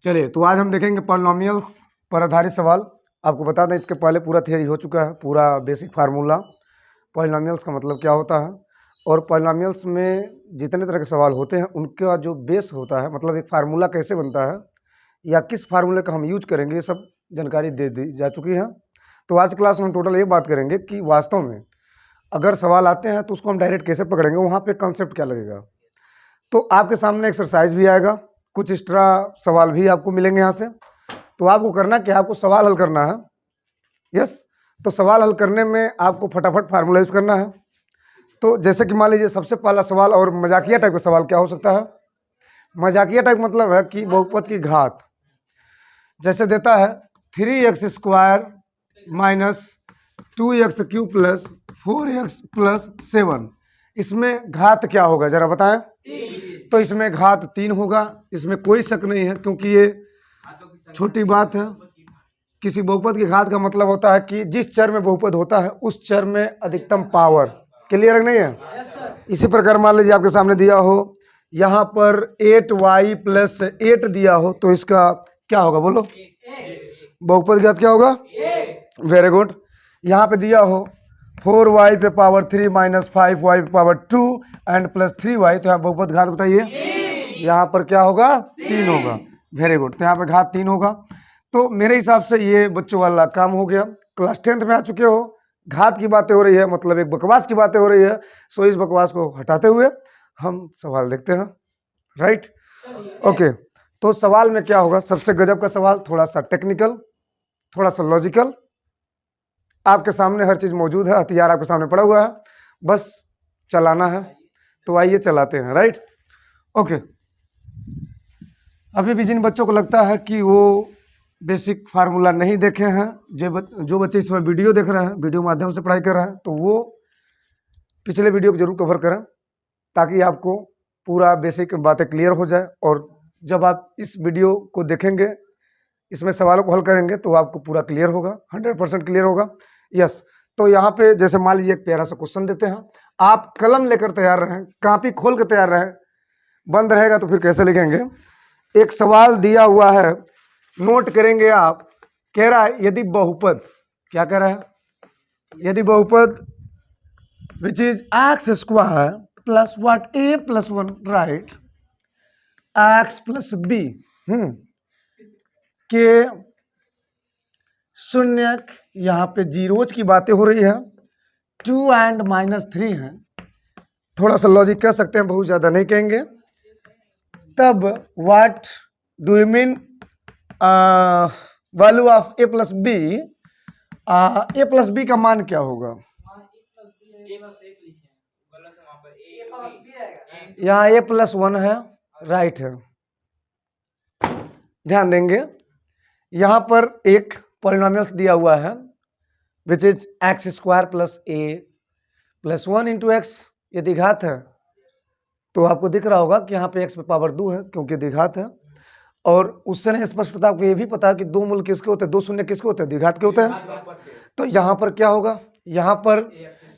चलिए, तो आज हम देखेंगे पॉलिनॉमियल्स पर आधारित सवाल। आपको बता दें इसके पहले पूरा थियरी हो चुका है, पूरा बेसिक फार्मूला पॉलिनॉमियल्स का मतलब क्या होता है और पॉलिनॉमियल्स में जितने तरह के सवाल होते हैं उनका जो बेस होता है, मतलब एक फार्मूला कैसे बनता है या किस फार्मूले का हम यूज करेंगे, ये सब जानकारी दे दी जा चुकी है। तो आज क्लास में हम टोटल ये बात करेंगे कि वास्तव में अगर सवाल आते हैं तो उसको हम डायरेक्ट कैसे पकड़ेंगे, वहाँ पे कॉन्सेप्ट क्या लगेगा। तो आपके सामने एक्सरसाइज भी आएगा, कुछ एक्स्ट्रा सवाल भी आपको मिलेंगे यहाँ से। तो आपको करना क्या, आपको सवाल हल करना है। यस, तो सवाल हल करने में आपको फटाफट फार्मूला यूज करना है। तो जैसे कि मान लीजिए सबसे पहला सवाल, और मजाकिया टाइप का सवाल क्या हो सकता है। मजाकिया टाइप मतलब है कि बहुपद की घात जैसे देता है 3x² minus 2x³ plus 4x+7, इसमें घात क्या होगा जरा बताएं। तो इसमें घात 3 होगा, इसमें कोई शक नहीं है क्योंकि ये छोटी बात है। किसी बहुपद की घात का मतलब होता है कि जिस चर में बहुपद होता है उस चर में अधिकतम पावर। क्लियर नहीं है। इसी प्रकार मान लीजिए आपके सामने दिया हो यहाँ पर 8y+8 दिया हो, तो इसका क्या होगा बोलो। बहुपद घात क्या होगा, वेरी गुड। यहाँ पे दिया हो 4y⁻³ minus 5y⁻² and plus 3y, तो यहाँ बहुपद घात बताइए। यहाँ पर क्या होगा, 3 होगा। वेरी गुड, तो यहाँ पे घात 3 होगा। तो मेरे हिसाब से ये बच्चों वाला काम हो गया। क्लास 10th में आ चुके हो, घात की बातें हो रही है, मतलब एक बकवास की बातें हो रही है। सो इस बकवास को हटाते हुए हम सवाल देखते हैं। Right, okay. तो सवाल में क्या होगा, सबसे गजब का सवाल, थोड़ा सा टेक्निकल, थोड़ा सा लॉजिकल। आपके सामने हर चीज मौजूद है, हथियार आपके सामने पड़ा हुआ है, बस चलाना है। तो आइए चलाते हैं। Right, okay. अभी भी जिन बच्चों को लगता है कि वो बेसिक फार्मूला नहीं देखे हैं, जो बच्चे इस समय वीडियो देख रहे हैं, वीडियो माध्यम से पढ़ाई कर रहे हैं, तो वो पिछले वीडियो को जरूर कवर करें ताकि आपको पूरा बेसिक बातें क्लियर हो जाए। और जब आप इस वीडियो को देखेंगे, इसमें सवालों को हल करेंगे, तो आपको पूरा क्लियर होगा, 100% क्लियर होगा। यस, तो यहाँ पे जैसे मान लीजिए एक प्यारा सा क्वेश्चन देते हैं, आप कलम लेकर तैयार रहें, कापी खोल कर तैयार रहें। बंद रहेगा तो फिर कैसे लिखेंगे। एक सवाल दिया हुआ है, नोट करेंगे आप। कह रहा है यदि बहुपद, क्या कह रहा है, यदि बहुपद which is x² plus what a+1, right, x+b के शून्यक, यहाँ पे जीरोज की बातें हो रही है, 2 and -3 है। थोड़ा सा लॉजिक कह सकते हैं, बहुत ज्यादा नहीं कहेंगे। तब what do you mean value of a+b, a+b का मान क्या होगा। यहाँ a+1 है, राइट है। ध्यान देंगे, यहाँ पर एक पॉलिनॉमियल्स दिया हुआ है which is x² plus a+1 into x, ये द्विघात है। तो आपको दिख रहा होगा कि यहाँ पे x पे पावर 2 है क्योंकि द्विघात है। और उससे नहीं स्पष्टता आपको ये भी पता है कि दो मूल किसके होते हैं, दो शून्य किसके होते हैं, द्विघात के होते हैं। तो यहाँ पर क्या होगा, यहाँ पर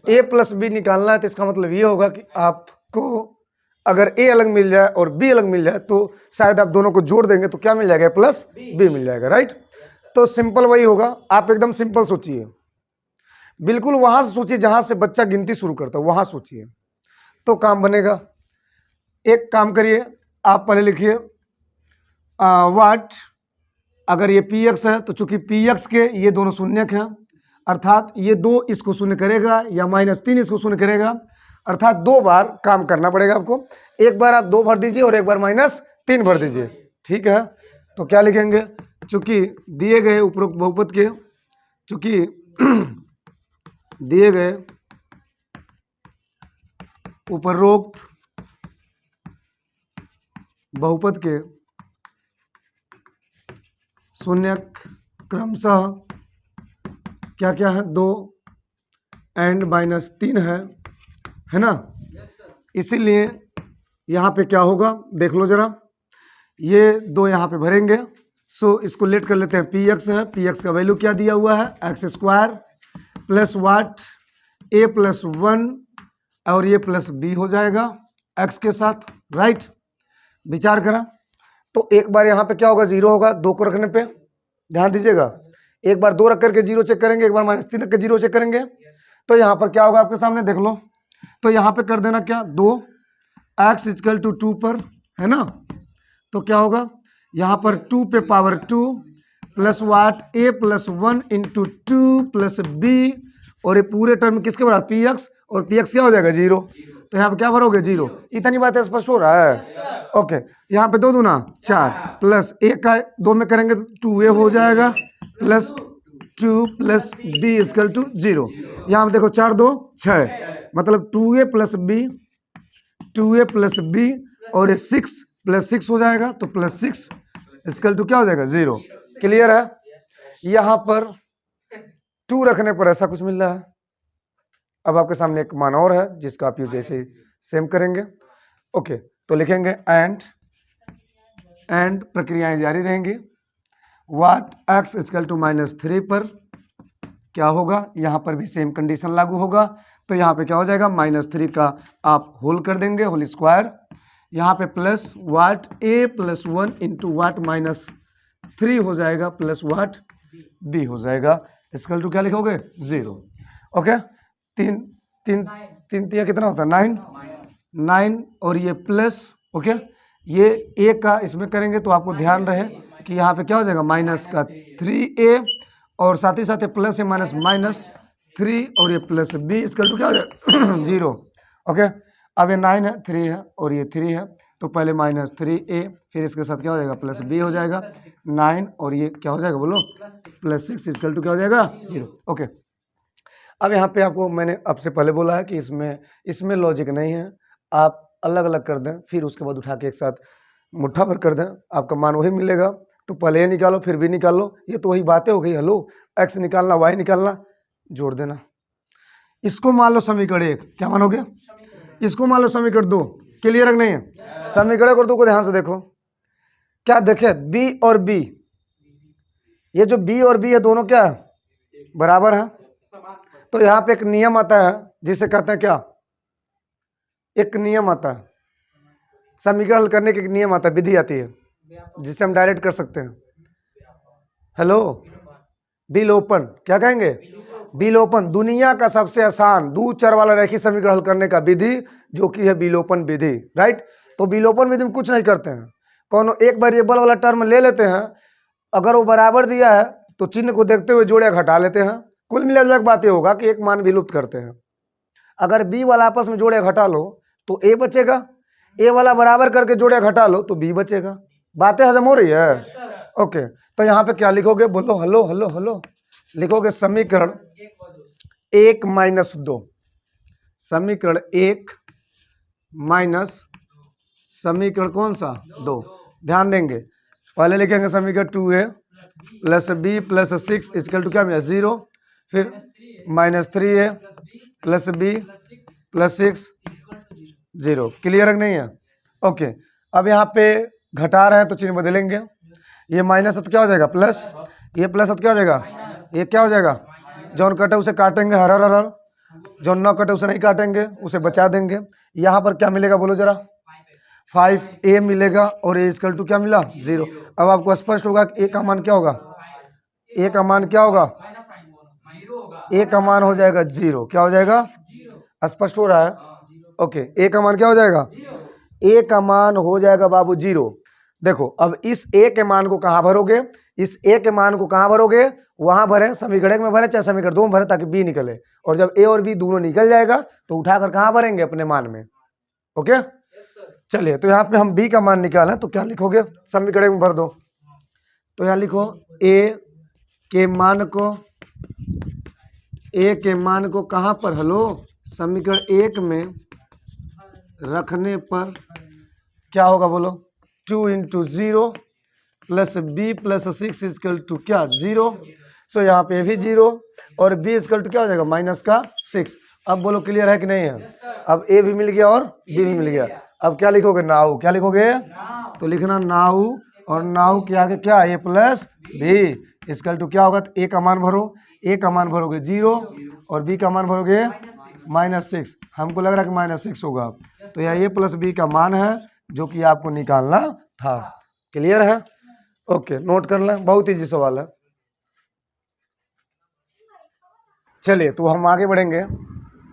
a+b निकालना है, तो इसका मतलब ये होगा कि आपको अगर a अलग मिल जाए और b अलग मिल जाए तो शायद आप दोनों को जोड़ देंगे तो क्या मिल जाएगा, a+b मिल जाएगा। राइट, तो सिंपल वही होगा। आप एकदम सिंपल सोचिए, बिल्कुल वहां से सोचिए जहां से बच्चा गिनती शुरू करता है, वहां सोचिए तो काम बनेगा। एक काम करिए, आप पहले लिखिए व्हाट, अगर ये px है तो चूंकि px के ये दोनों शून्यक हैं, अर्थात ये 2 इसको शून्य करेगा या -3 इसको शून्य करेगा, अर्थात 2 बार काम करना पड़ेगा आपको। एक बार आप 2 भर दीजिए और एक बार -3 भर दीजिए, ठीक है। तो क्या लिखेंगे, चूंकि दिए गए उपरोक्त बहुपद के, चूंकि दिए गए उपरोक्त बहुपद के शून्यक क्रमशः क्या क्या है, 2 एंड -3 है ना। इसीलिए यहाँ पे क्या होगा देख लो जरा, ये 2 यहाँ पे भरेंगे। सो इसको लेट कर लेते हैं, px है, px का वैल्यू क्या दिया हुआ है, x² प्लस वाट a+1 और ये +b हो जाएगा x के साथ। राइट, विचार करा, तो एक बार यहाँ पे क्या होगा, 0 होगा 2 को रखने पे, ध्यान दीजिएगा। एक बार 2 रख करके 0 चेक करेंगे, एक बार -3 रख के 0 चेक करेंगे, तो यहाँ पर क्या होगा आपके सामने देख लो। तो यहाँ पे कर देना क्या, 2x = 2 पर, है ना। तो क्या होगा यहाँ पर 2 पे power 2 plus what a + 1 × 2 + b, और ये पूरे टर्म किसके बराबर, px, और px क्या हो जाएगा 0। तो यहाँ पे क्या भरोगे 0। इतनी बात स्पष्ट हो रहा है। ओके, यहाँ पे 2 दूना 4 प्लस a का 2 में करेंगे तो 2a हो जाएगा प्लस 2 + b = 0। यहाँ पे देखो 4 2 6, मतलब 2a + b, 2a + b, और ये 6 + 6 हो जाएगा, तो +6 = क्या हो जाएगा 0। क्लियर है। यहाँ पर 2 रखने पर ऐसा कुछ मिल रहा है। अब आपके सामने एक मान और है जिसका आप यूज जैसे सेम करेंगे। ओके, तो लिखेंगे एंड प्रक्रियाएं जारी रहेंगी। वाट x = -3 पर क्या होगा, यहाँ पर भी सेम कंडीशन लागू होगा। तो यहाँ पे क्या हो जाएगा, -3 का आप होल कर देंगे, होल स्क्वायर, यहाँ पे प्लस वाट a + 1 × वाट -3 हो जाएगा प्लस वाट b हो जाएगा, इसकल टू क्या लिखोगे 0। ओके, 3 कितना होता है 9, और ये प्लस, ओके, ये a का इसमें करेंगे तो आपको ध्यान रहे कि यहाँ पे क्या हो जाएगा -3a, और साथ ही साथ प्लस है -3, और ये प्लस b, इसकल टू क्या हो जाएगा 0। ओके, अब ये 9 है, 3 है, और ये 3 है, तो पहले -3a, फिर इसके साथ क्या हो जाएगा प्लस b हो जाएगा 9, और ये क्या हो जाएगा बोलो +6, इसकल टू क्या हो जाएगा 0। ओके, अब यहाँ पे आपको मैंने आपसे पहले बोला है कि इसमें लॉजिक नहीं है, आप अलग अलग कर दें, फिर उसके बाद उठा के एक साथ मुट्ठा भर कर दें, आपका मान वही मिलेगा। तो पहले ये निकालो फिर भी निकालो, ये तो वही बातें हो गई। हेलो, x निकालना, y निकालना, जोड़ देना। इसको मान लो समीकरण 1, क्या मानोगे, इसको मान लो समीकरण 2। क्लियर है नहीं है। समीकरण 2 को ध्यान से देखो, क्या देखे b और b, ये जो b और b है दोनों क्या है बराबर है। तो यहाँ पे एक नियम आता है जिसे कहते हैं क्या, एक नियम आता है, समीकरण हल करने के एक नियम आता है, विधि आती है जिसे हम डायरेक्ट कर सकते हैं। हेलो, विलोपन, क्या कहेंगे विलोपन, दुनिया का सबसे आसान 2 चर वाला रैखिक समीकरण हल करने का विधि जो कि है विलोपन विधि, राइट। तो विलोपन विधि में कुछ नहीं करते हैं, कौन एक वेरिएबल वाला टर्म ले लेते हैं, अगर वो बराबर दिया है तो चिन्ह को देखते हुए जोड़े घटा लेते हैं। कुल मिलाकर बात ये होगा कि एक मान विलुप्त करते हैं। अगर b वाला आपस में जोड़े घटा लो तो a बचेगा, a वाला बराबर करके जोड़े घटा लो तो b बचेगा। बातें हजम हो रही है। ओके, तो यहाँ पे क्या लिखोगे बोलो, हेलो हेलो हेलो, लिखोगे समीकरण 1 - 2, समीकरण 1 माइनस समीकरण कौन सा 2। ध्यान देंगे, पहले लिखेंगे समीकरण 2a + b + 6 इक्वल टू क्या मिला 0, फिर -3a + b + 6 0। क्लियर नहीं है। ओके, अब यहाँ पे घटा रहे हैं तो चिन्ह बदलेंगे, ये माइनस है तो क्या हो जाएगा प्लस, ये प्लस है तो क्या हो जाएगा, ये क्या हो जाएगा, जौन कटे उसे काटेंगे हर हर हर, जो न कटे उसे नहीं काटेंगे, उसे बचा देंगे। यहाँ पर क्या मिलेगा बोलो जरा, 5a मिलेगा, और a इक्वल टू क्या मिला 0। अब आपको स्पष्ट होगा कि a का मान क्या होगा, a का मान क्या होगा, a का मान हो जाएगा 0। क्या हो जाएगा, स्पष्ट हो रहा है। ओके, a का मान क्या हो जाएगा, a का मान हो जाएगा बाबू 0। देखो अब इस a के मान को कहाँ भरोगे, इस a के मान को कहाँ भरोगे, वहां भरे, समीकरण 1 में भरे चाहे समीकरण 2 में भरे, ताकि b निकले। और जब a और b दोनों निकल जाएगा तो उठाकर कहाँ भरेंगे, अपने मान में। ओके, चलिए, तो यहाँ पे हम b का मान निकालें तो क्या लिखोगे, समीकरण 1 में भर दो। तो यहाँ लिखो a के मान को कहाँ पर, हेलो, समीकरण 1 में रखने पर क्या होगा बोलो, 2 × 0 + b + 6 इक्वल टू क्या 0। सो यहाँ पे भी 0 और b इक्वल टू क्या हो जाएगा -6। अब बोलो क्लियर है कि नहीं है। अब a भी मिल गया और b भी मिल गया। अब क्या लिखोगे, नाउ, क्या लिखोगे, तो लिखना नाउ, और नाउ के आगे क्या a + b इक्वल टू क्या होगा, तो a का मान भरो, a का मान भरोगे 0 और b का मान भरोगे -6। हमको लग रहा है कि -6 होगा, तो यह a + b का मान है जो कि आपको निकालना था। क्लियर है? ओके, नोट कर लें, बहुत ईजी सवाल है। चलिए तो हम आगे बढ़ेंगे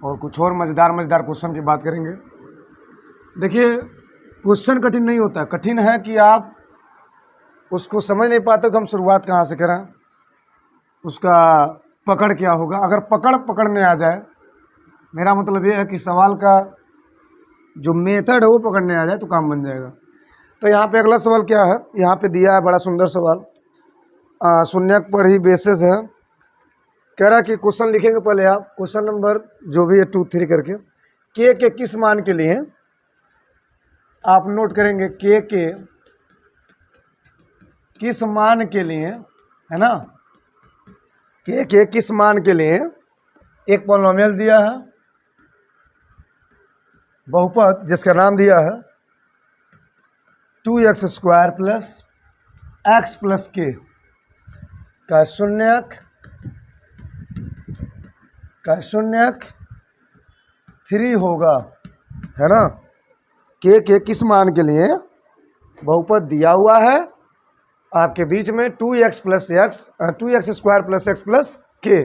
और कुछ और मज़ेदार क्वेश्चन की बात करेंगे। देखिए, क्वेश्चन कठिन नहीं होता, कठिन है कि आप उसको समझ नहीं पाते कि हम शुरुआत कहाँ से करें, उसका पकड़ क्या होगा। अगर पकड़ने आ जाए, मेरा मतलब ये है कि सवाल का जो मेथड है वो पकड़ने आ जाए तो काम बन जाएगा। तो यहाँ पे अगला सवाल क्या है, यहाँ पे दिया है बड़ा सुंदर सवाल, शून्यक पर ही बेसिस है। कह रहा कि क्वेश्चन लिखेंगे पहले आप, क्वेश्चन नंबर जो भी है 2, 3 करके, के किस मान के लिए आप नोट करेंगे, के किस मान के लिए, है ना, के किस मान के लिए एक पॉलिनोमियल दिया है, बहुपद जिसका नाम दिया है 2x² प्लस x प्लस के का शून्यक 3 होगा, है ना। के किस मान के लिए बहुपद दिया हुआ है आपके बीच में 2x² प्लस x प्लस के।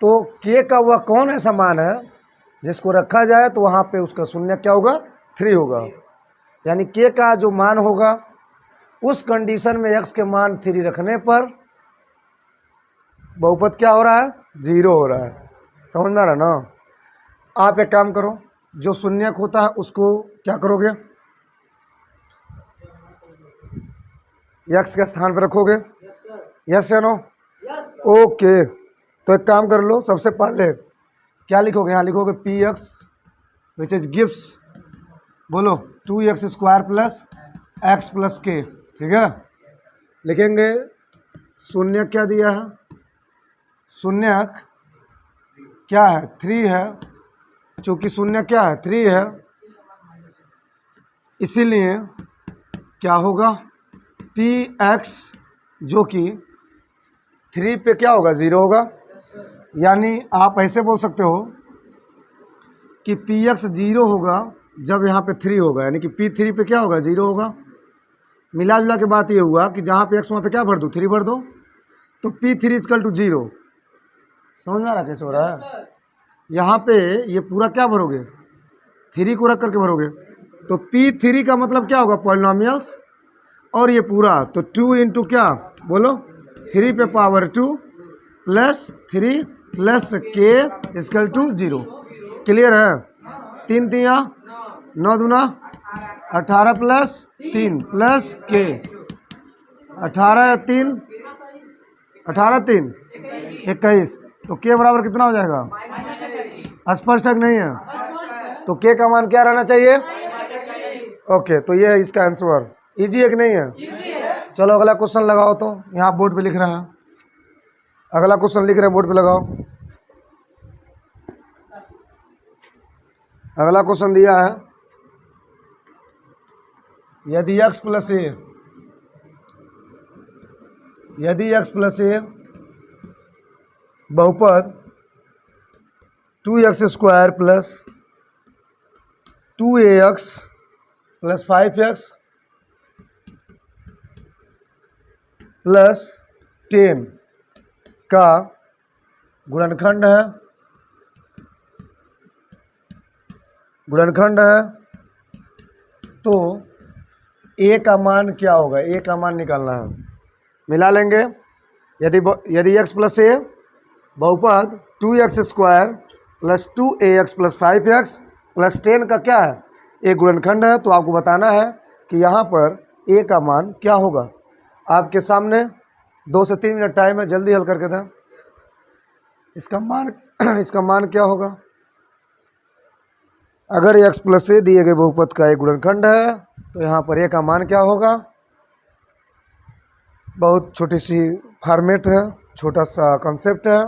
तो के का वह कौन ऐसा मान है जिसको रखा जाए तो वहाँ पे उसका शून्य क्या होगा, 3 होगा। यानी के का जो मान होगा उस कंडीशन में x के मान 3 रखने पर बहुपद क्या हो रहा है, 0 हो रहा है। समझ में आ रहा ना। आप एक काम करो, जो शून्यक होता है उसको क्या करोगे, x के स्थान पर रखोगे, यस या नो? ओके, तो एक काम कर लो, सबसे पहले क्या लिखोगे, यहाँ लिखोगे px विच इज गिव्स, बोलो 2x² प्लस x प्लस के, ठीक है। लिखेंगे शून्यक क्या दिया है, शून्यक क्या है, 3 है, चूंकि शून्य क्या है, 3 है, इसीलिए क्या होगा, px जो कि 3 पे क्या होगा, 0 होगा। यानी आप ऐसे बोल सकते हो कि px 0 होगा जब यहाँ पे 3 होगा, यानी कि p3 पे क्या होगा, 0 होगा। मिला जुला के बात ये हुआ कि जहाँ पे x वहाँ पे क्या भर दो, 3 भर दो, तो p3 इक्वल टू 0। समझ में आ रहा कैसे हो रहा है। यहाँ पे ये पूरा क्या भरोगे, 3 को रख करके भरोगे, तो p3 का मतलब क्या होगा, पॉलिनोमियल्स, और ये पूरा तो 2 इंटू क्या, बोलो 3 पे पावर 2 प्लस 3 प्लस के इक्वल टू 0। क्लियर है? 3 तिया 9 दूना 18 प्लस 3 प्लस के 18 3 18 3 21, तो के बराबर कितना हो जाएगा, स्पष्ट है कि नहीं है? तो के का मान क्या रहना चाहिए, ओके, तो ये है इसका आंसर। इजी है कि नहीं है? चलो अगला क्वेश्चन लगाओ, तो यहाँ बोर्ड पे लिख रहे हैं, अगला क्वेश्चन लिख रहे हैं, बोर्ड पे लगाओ। अगला क्वेश्चन दिया है, यदि x प्लस ए बहुपद 2x² plus 2ax plus 5x plus 10 का गुणनखंड है, तो a का मान क्या होगा, a का मान निकालना है। मिला लेंगे, यदि x प्लस ए बहुपद 2x² plus 2ax plus 5x plus 10 का क्या है, एक गुणनखंड है, तो आपको बताना है कि यहाँ पर a का मान क्या होगा। आपके सामने 2 से 3 मिनट टाइम है, जल्दी हल करके दें। इसका मान क्या होगा, अगर x प्लस ए दिए गए बहुपद का एक गुणनखंड है तो यहाँ पर a का मान क्या होगा। बहुत छोटी सी फॉर्मेट है, छोटा सा कॉन्सेप्ट है,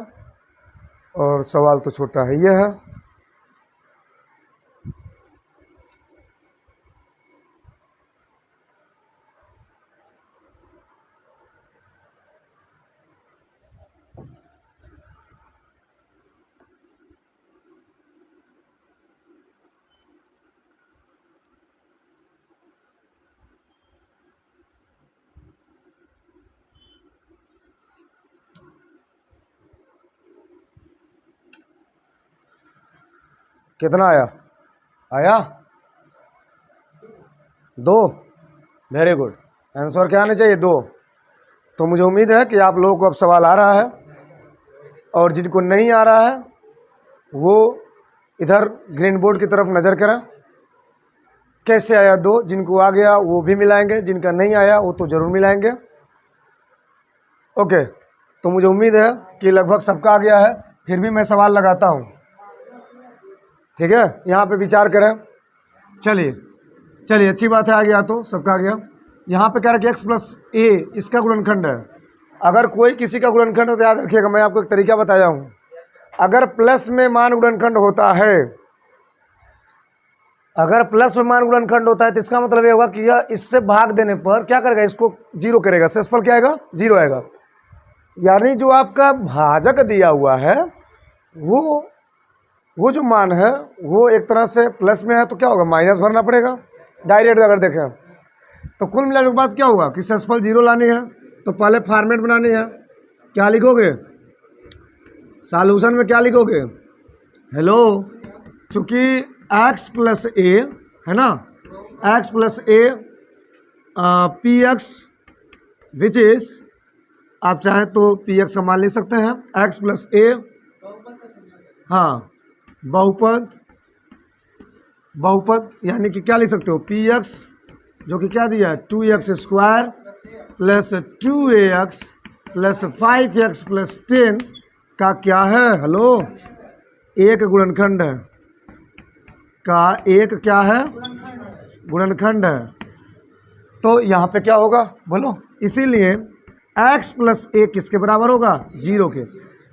और सवाल तो छोटा है, ये है। कितना आया? आया 2। वेरी गुड, आंसर क्या आना चाहिए? 2। तो मुझे उम्मीद है कि आप लोगों को अब सवाल आ रहा है, और जिनको नहीं आ रहा है वो इधर ग्रीन बोर्ड की तरफ नज़र करें। कैसे आया 2? जिनको आ गया वो भी मिलाएंगे, जिनका नहीं आया वो तो ज़रूर मिलाएंगे। ओके, तो मुझे उम्मीद है कि लगभग सबका आ गया है। फिर भी मैं सवाल लगाता हूँ, ठीक है? यहाँ पे विचार करें। चलिए अच्छी बात है, आ गया तो सबका आ गया। यहाँ पे कह रहा है कि x प्लस ए इसका गुणनखंड है। अगर कोई किसी का गुणनखंड है तो याद रखिएगा, मैं आपको एक तरीका बताया हूँ। अगर प्लस में मान गुणनखंड होता है, अगर प्लस में मान गुणनखंड होता है तो इसका मतलब ये होगा कि यह इससे भाग देने पर क्या करेगा? इसको 0 करेगा, शेषफल क्या आएगा? 0 आएगा। यानी जो आपका भाजक दिया हुआ है वो जो मान है वो एक तरह से प्लस में है, तो क्या होगा? माइनस भरना पड़ेगा डायरेक्ट। अगर देखें तो कुल मिलाने के बाद क्या होगा कि शेषफल 0 लानी है, तो पहले फॉर्मेट बनानी है। क्या लिखोगे सॉल्यूशन में? क्या लिखोगे? हेलो, चूंकि x प्लस ए है ना, x plus A P x which is, आप चाहें तो पी एक्स का मान ले सकते हैं, x प्लस ए, हाँ बहुपद यानी कि क्या लिख सकते हो? पी एक्स जो कि क्या दिया है? 2x square plus 2ax plus 5x plus 10 का क्या है? हेलो, एक गुणनखंड है का, एक क्या है? गुणनखंड है। तो यहाँ पे क्या होगा बोलो? इसीलिए x प्लस ए किसके बराबर होगा? 0 के।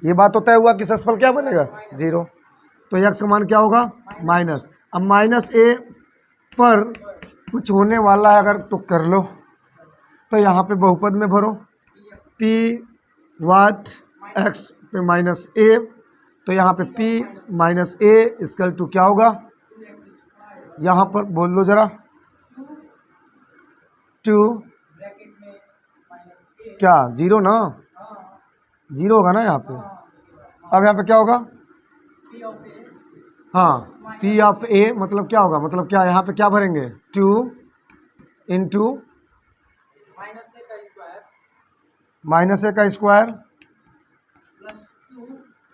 ये बात तो तय हुआ कि शेषफल क्या बनेगा? 0। तो x का मान क्या होगा? माइनस। अब माइनस ए पर कुछ होने वाला है अगर तो कर लो, तो यहाँ पे बहुपद में भरो p वाट x पे माइनस ए, तो यहाँ पे p minus a equal to क्या होगा? यहाँ पर बोल लो जरा, 2 क्या 0 ना? 0 होगा ना यहाँ पे। अब यहाँ पे क्या होगा? हाँ, p ऑफ a मतलब क्या होगा? मतलब क्या यहाँ पे क्या भरेंगे? 2 इंटू माइनस ए का square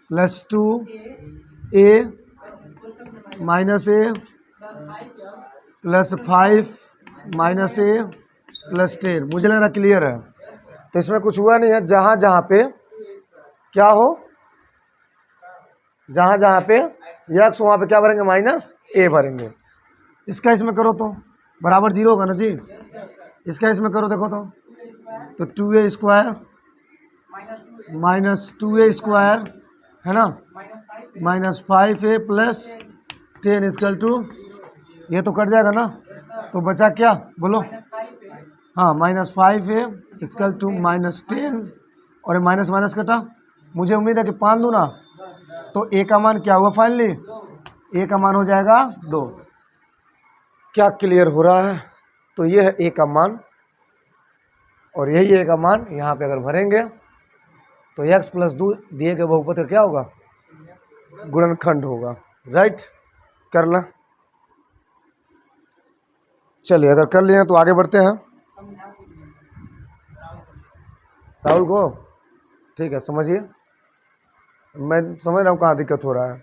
plus 2 A minus A plus 5 minus A plus 10। मुझे लग रहा क्लियर है। तो इसमें कुछ हुआ नहीं है। जहाँ जहाँ पे क्या हो, जहाँ जहाँ पे x वहाँ पे क्या भरेंगे? माइनस ए भरेंगे। इसका इसमें करो तो बराबर 0 होगा ना जी। इसका इसमें करो देखो तो 2a square minus 2a square है ना, minus 5a plus 10 equal to, ये तो कट जाएगा ना, तो बचा क्या बोलो? हाँ, minus 5a equal to minus 10, और माइनस माइनस कटा। मुझे उम्मीद है कि 5 दूँ ना, तो a का मान क्या हुआ फाइनली? a का मान हो जाएगा 2। क्या क्लियर हो रहा है? तो ये है a का मान, और यही a का मान यहाँ पे अगर भरेंगे तो x प्लस 2 दिए गए बहुपद का क्या होगा? गुणनखंड होगा। राइट, कर ला। चलिए, अगर कर लिए तो आगे बढ़ते हैं। राहुल को ठीक है, समझिए, मैं समझ रहा हूँ कहाँ दिक्कत हो रहा है,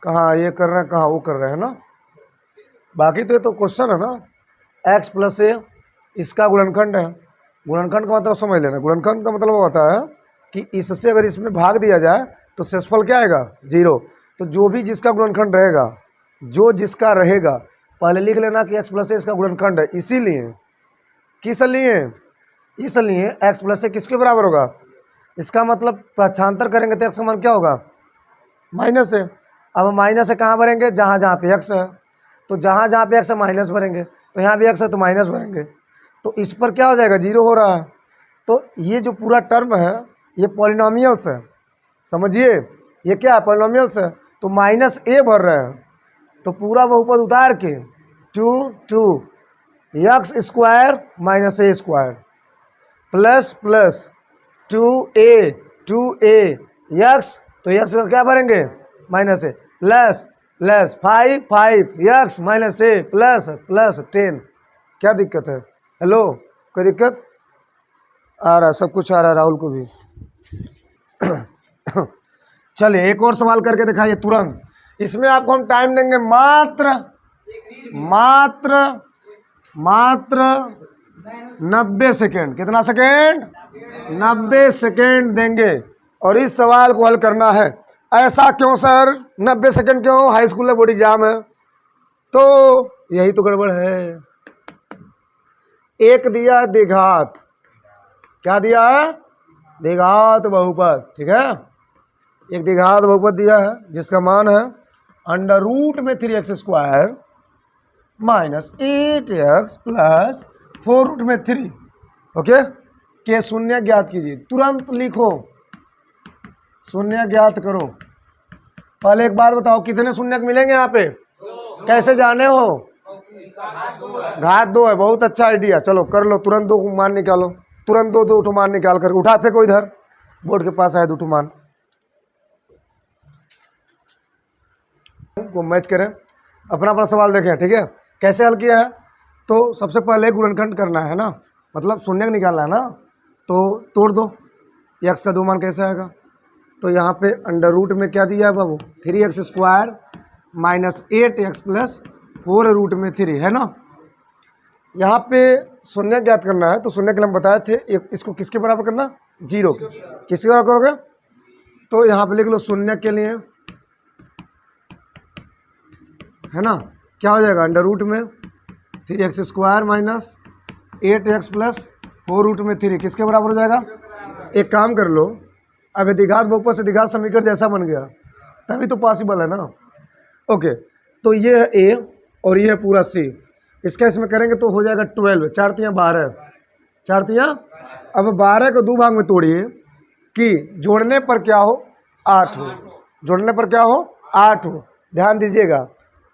कहाँ ये कर रहे हैं, कहाँ वो कर रहे हैं ना। बाकी तो ये तो क्वेश्चन है ना, x प्लस ए इसका गुणनखंड है। गुणनखंड का मतलब समझ लेना। गुणनखंड का मतलब होता है कि इससे अगर इसमें भाग दिया जाए तो शेषफल क्या आएगा? 0। तो जो भी जिसका गुणनखंड रहेगा, जो जिसका रहेगा, पहले लिख लेना कि x प्लस ए इसका गुणनखंड है। इसीलिए किस लिए? इसलिए x प्लस ए किसके बराबर होगा? इसका मतलब पक्षांतर करेंगे तो x का मान क्या होगा? माइनस है। अब माइनस है कहाँ भरेंगे? जहाँ जहाँ पे x है। तो जहाँ जहाँ पे x है माइनस भरेंगे, तो यहाँ भी x है तो माइनस भरेंगे। तो इस पर क्या हो जाएगा? 0 हो रहा है। तो ये जो पूरा टर्म है ये पॉलिनोमियल्स है, समझिए, ये क्या है? पॉलिनोमियल्स है। तो माइनस ए भर रहे हैं, तो पूरा बहुपद उतार के 2 x square minus A square plus plus 2a x, तो x का क्या भरेंगे? Minus A, plus plus 5 x minus A plus plus 10। क्या दिक्कत है? हेलो, कोई दिक्कत? आ रहा है, सब कुछ आ रहा है राहुल को भी। चलिए एक और सवाल करके दिखाइए तुरंत। इसमें आपको हम टाइम देंगे मात्र मात्र मात्र 90 सेकेंड। कितना सेकेंड? 90 सेकेंड देंगे और इस सवाल को हल करना है। ऐसा क्यों सर? 90 सेकेंड क्यों? हाई स्कूल में बोर्ड एग्जाम है तो यही तो गड़बड़ है। एक दिया द्विघात, क्या दिया है? द्विघात बहुपद, ठीक है। एक द्विघात बहुपद दिया है जिसका मान है अंडर रूट में 3x² minus 8x plus 4 root में 3। ओके, के शून्य ज्ञात कीजिए। तुरंत लिखो, शून्य ज्ञात करो। पहले एक बात बताओ, कितने शून्य मिलेंगे यहाँ पे? कैसे जाने हो? घात 2 है। बहुत अच्छा आइडिया, चलो कर लो। तुरंत 2 मान निकालो, तुरंत दो मान निकाल कर उठा फेंको इधर, बोर्ड के पास आए 2 मान को मैच करें। अपना अपना सवाल देखें, ठीक है। कैसे हल किया है? तो सबसे पहले गुणनखंड करना है ना, मतलब शून्य निकालना है ना, तो तोड़ दो। एक्स का 2 मान कैसे आएगा? तो यहाँ पे अंडर रूट में क्या दिया है बाबू? 3x² minus 8x plus 4 root में 3 है ना। यहाँ पे शून्य ज्ञात करना है, तो शून्य के लिए हम बताए थे इसको किसके बराबर करना? 0 के। किसके बराबर करोगे? तो यहाँ पे लिख लो शून्य के लिए, है ना। क्या हो जाएगा? अंडर रूट में 3x² minus 8x plus 4 root में 3 किसके बराबर हो जाएगा? एक काम कर लो, अब द्विघात बहुपद से द्विघात समीकरण जैसा बन गया, तभी तो पॉसिबल है ना। ओके, तो ये है ए और ये है पूरा सी। इसका इसमें करेंगे तो हो जाएगा 12, 4 तियाँ 12, 4 तियाँ। अब 12 को 2 भाग में तोड़िए कि जोड़ने पर क्या हो? 8 हो। जोड़ने पर क्या हो? 8 हो। ध्यान दीजिएगा,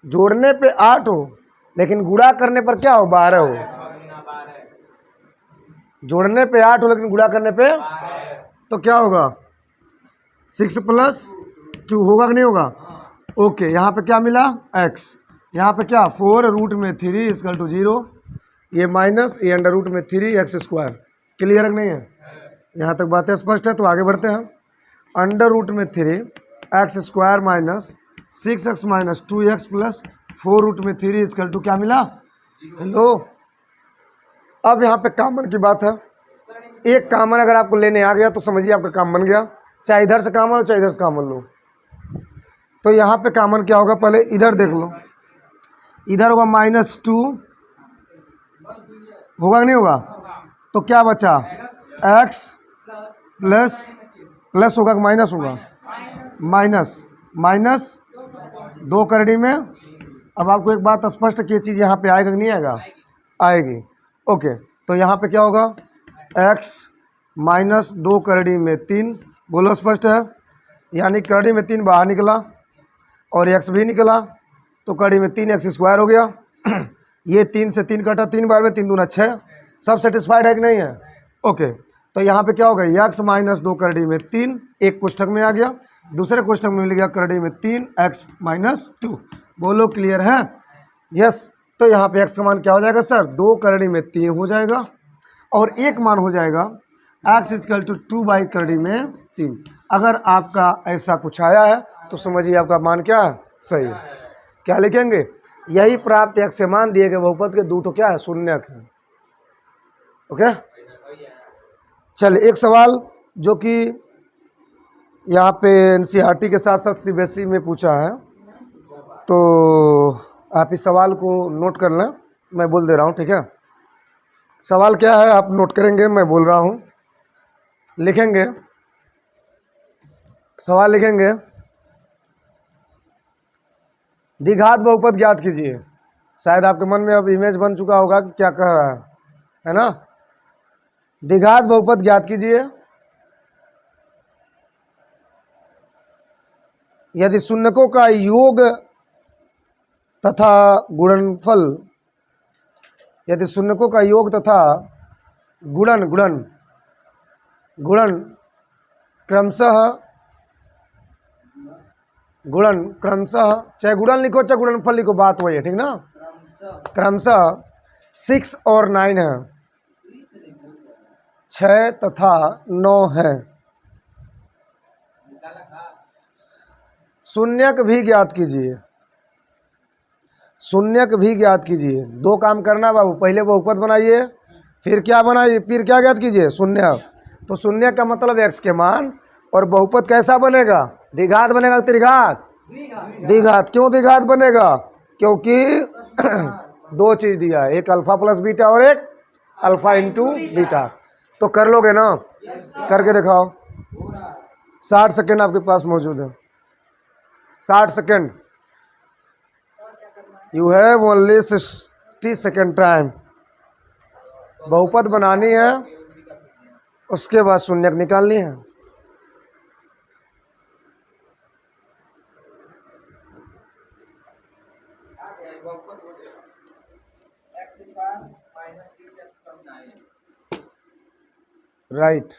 जोड़ने पे 8 हो लेकिन गुणा करने पर क्या हो? 12 हो। जोड़ने पे 8 हो लेकिन गुणा करने पे तो क्या होगा? 6 प्लस 2 होगा कि नहीं होगा? ओके, यहाँ पे क्या मिला? x। यहाँ पे क्या? 4 रूट में 3 इक्वल टू 0। ये माइनस ये अंडर रूट में 3x²। क्लियर नहीं है? यहाँ तक बातें स्पष्ट है, तो आगे बढ़ते हैं। अंडर रूट में 3x² minus 6x minus 2x plus 4 root में 3 इक्वल टू क्या मिला? हेलो, अब यहाँ पे कॉमन की बात है। एक कॉमन अगर आपको लेने आ गया तो समझिए आपका काम बन गया। चाहे इधर से कॉमन लो चाहे इधर से कॉमन लो। तो यहाँ पे कॉमन क्या होगा? पहले इधर देख लो, इधर होगा -2, होगा कि नहीं होगा? तो क्या बचा? x प्लस प्लस होगा कि माइनस होगा? माइनस माइनस 2 करड़ी में। अब आपको एक बात स्पष्ट कि ये चीज़ यहाँ पे आएगा कि नहीं आएगा? आएगी। ओके, तो यहाँ पे क्या होगा? x माइनस 2 करड़ी में 3। बोलो स्पष्ट है? यानी करड़ी में 3 बाहर निकला और x भी निकला, तो कड़ी में 3x² हो गया। ये 3 से 3 कटा, 3 बार में 3 दूना 6। सब सेटिस्फाइड है कि नहीं है? ओके, तो यहाँ पे क्या हो गया? x माइनस 2 करड़ी में 3 एक कोष्ठक में आ गया, दूसरे कोष्ठक में मिल गया करड़ी में 3x माइनस 2। बोलो क्लियर है? यस। तो यहाँ पे x का मान क्या हो जाएगा सर? 2 करड़ी में 3 हो जाएगा और एक मान हो जाएगा x इक्वल टू 2 बाई करड़ी में 3। अगर आपका ऐसा कुछ आया है तो समझिए आपका मान क्या है? सही है। क्या लिखेंगे? यही प्राप्त x से मान दिए गए बहुपद के 2 तो क्या है? शून्यक है। ओके, चलिए एक सवाल जो कि यहाँ पे NCERT के साथ साथ CBSE में पूछा है, तो आप इस सवाल को नोट कर लें, मैं बोल दे रहा हूँ, ठीक है। सवाल क्या है आप नोट करेंगे, मैं बोल रहा हूँ, लिखेंगे। सवाल लिखेंगे, द्विघात बहुपद ज्ञात कीजिए। शायद आपके मन में अब इमेज बन चुका होगा कि क्या कह रहा है ना। द्विघात बहुपद ज्ञात कीजिए यदि शून्यकों का योग तथा गुणनफल, यदि शून्यकों का योग तथा गुणन गुणन गुणन क्रमशः गुणन क्रमशः, चाहे गुणन लिखो चाहे गुणनफल लिखो, बात वही है, ठीक ना। क्रमशः 6 और 9 है, 6 तथा 9 है। शून्यक भी ज्ञात कीजिए, शून्यक भी ज्ञात कीजिए। दो काम करना बाबू, पहले बहुपद बनाइए, फिर क्या बनाइए, फिर क्या ज्ञात कीजिए, शून्य। तो शून्य का मतलब x के मान, और बहुपद कैसा बनेगा, द्विघात बनेगा, त्रिघात, द्विघात। क्यों द्विघात बनेगा, क्योंकि दो चीज दिया है, एक अल्फा प्लस बीटा और एक अल्फा इंटू बीटा। तो कर लोगे ना, करके दिखाओ। 60 सेकेंड आपके पास मौजूद है, 60 second. You have only 60 second time. बहुपद बनानी है, उसके बाद शून्यक निकालनी है। राइट,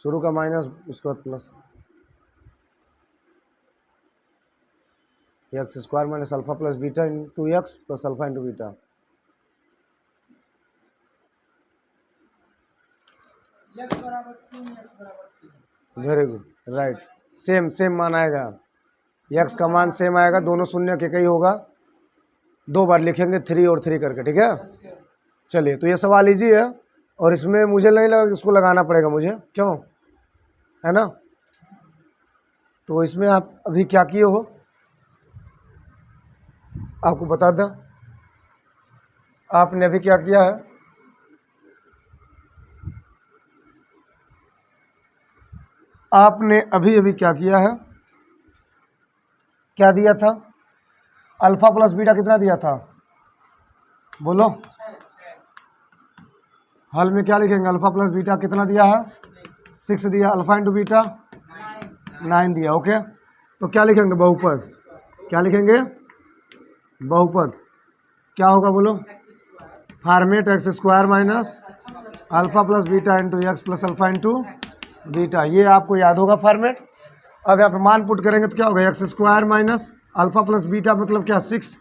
शुरू का माइनस, उसके बाद plus, x square minus alpha plus beta into x plus alpha into beta. Very good, right. Same same मान आएगा, एक्स का मान सेम आएगा, दोनों शून्य के कई होगा, दो बार लिखेंगे 3 और 3 करके, ठीक है। चलिए, तो ये सवाल इजी है, और इसमें मुझे नहीं लगा इसको लगाना पड़ेगा मुझे, क्यों, है ना। तो इसमें आप अभी क्या किए हो, आपको बता दें, आपने अभी क्या किया है, आपने अभी अभी क्या किया है, क्या दिया था, अल्फा प्लस बीटा कितना दिया था, बोलो। हल में क्या लिखेंगे, अल्फा प्लस बीटा कितना दिया है, 6 दिया, अल्फा इंटू बीटा 9 दिया, ओके। तो क्या लिखेंगे, बहुपद, क्या लिखेंगे, बहुपद क्या होगा बोलो, format x square minus alpha plus beta into x plus alpha into beta. ये आपको याद होगा फॉर्मेट। अब यहाँ पे मान पुट करेंगे तो क्या होगा, x square minus alpha plus beta मतलब क्या, 6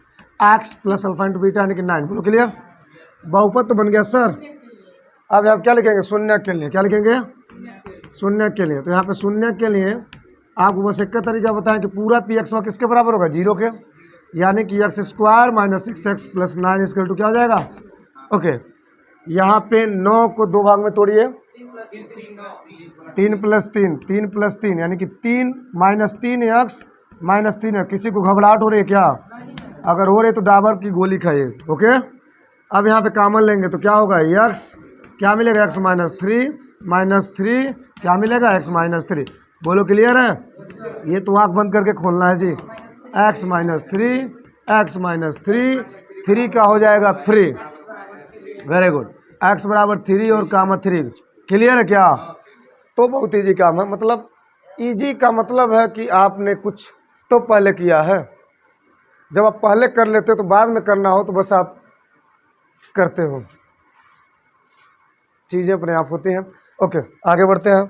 x plus alpha into beta यानी कि 9। बोलो क्लियर, बहुपद तो बन गया सर। अब यहाँ क्या लिखेंगे, शून्य के लिए, क्या लिखेंगे, शून्य के लिए। तो यहाँ पे शून्य के लिए आपको बस एक का तरीका बताएं कि पूरा पी एक्स किसके बराबर होगा, 0 के, यानी कि x square minus 6x plus 9 इसके टू क्या हो जाएगा, ओके। यहाँ पे 9 को दो भाग में तोड़िए, 3 प्लस 3, 3 प्लस 3 यानी कि 3 माइनस 3 एक्स माइनस 3 है। किसी को घबराहट हो रही है क्या, अगर हो रही तो डाबर की गोली खाइए, ओके। अब यहाँ पे कॉमन लेंगे तो क्या होगा, एक्स क्या मिलेगा, एक्स माइनस थ्री क्या मिलेगा, एक्स माइनस 3। बोलो क्लियर है, ये तो आँख बंद करके खोलना है जी। एक्स माइनस 3 3 का हो जाएगा फ्री, वेरी गुड। एक्स बराबर 3 और कामा 3, क्लियर है क्या। तो बहुत ईजी काम है, मतलब ईजी का मतलब है कि आपने कुछ तो पहले किया है। जब आप पहले कर लेते हो तो बाद में करना हो तो बस आप करते हो, चीज़ें अपने आप होती हैं। ओके, आगे बढ़ते हैं।